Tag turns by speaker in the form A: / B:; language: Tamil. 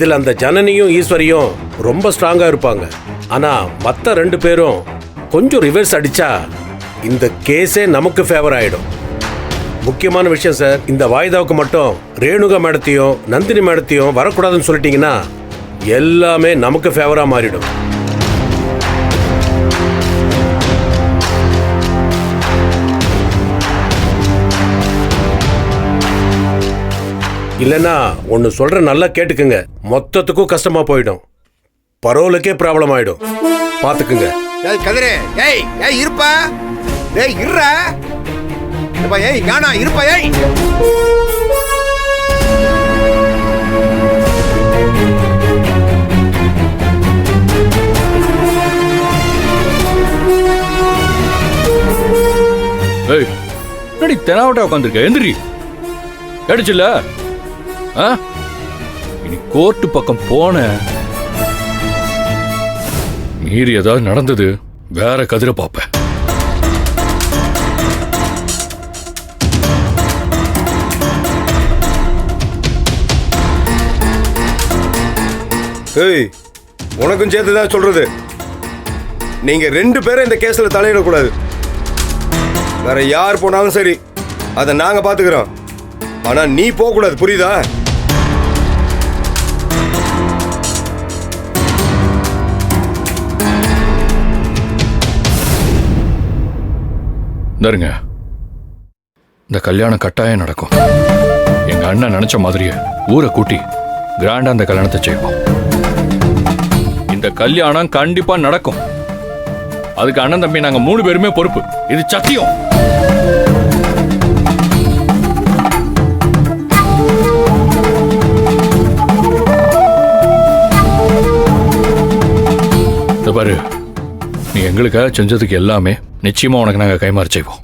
A: இதுல அந்த ஜனனியும் ஈஸ்வரியும் ரொம்ப ஸ்ட்ராங்கா இருப்பாங்க. ஆனா மத்த 2 பேரும் கொஞ்சம் ரிவர்ஸ் அடிச்சா இந்த கேஸே நமக்கு ஃபேவர் ஆயிடும். முக்கியமான விஷயம் சார், இந்த வாய்தாவுக்கு மட்டும் ரேணுகா மேடத்தையும் நந்தினி மேடத்தையும் வரக்கூடாதுன்னு சொல்லிட்டீங்கன்னா எல்லாமே நமக்கு ஃபேவரா மாறிடும். இல்லைன்னா ஒன்னு சொல்ற நல்லா கேட்டுக்குங்க, மொத்தத்துக்கும் கஷ்டமா போயிடும், பரோலுக்கே ப்ராப்ளம் ஆயிடும். பாத்துக்குங்க.
B: ஏய் கதிரே, ஏய் ஏய் இருப்பா, ஏய் இருடா, ஏய் காணா இருப்பா, ஏய்
C: ஏய் என்னடி தெனாவட்டா உட்காந்துருக்க? எந்திரி, கேடுச்சுல்ல? இனி கோர்ட்டு பக்கம் போன மீறி ஏதாவது நடந்தது வேற கதிரை பாப்ப.
B: ஏய் உனக்கும் சேர்த்துதான் சொல்றது, நீங்க 2 பேரும் இந்த கேஸ்ல தலையிடக்கூடாது. வேற யார் போனாலும் சரி அதை நாங்க பாத்துக்கிறோம். ஆனா நீ போக கூடாது, புரியுதா?
C: தருங்க, இந்த கல்யாணம் கட்டாயம் நடக்கும். எங்க அண்ணன் நினைச்ச மாதிரியே ஊரை கூட்டி கிராண்டா அந்த கல்யாணத்தை செய்வோம். இந்த கல்யாணம் கண்டிப்பா நடக்கும். அதுக்கு அண்ணன் தம்பி நாங்க 3 பேருமே பொறுப்பு. இது சத்தியம். பாரு, நீ எங்களுக்காக செஞ்சதுக்கு எல்லாமே நிச்சயமா உனக்கு நாங்க கைமாறு செய்வோம்.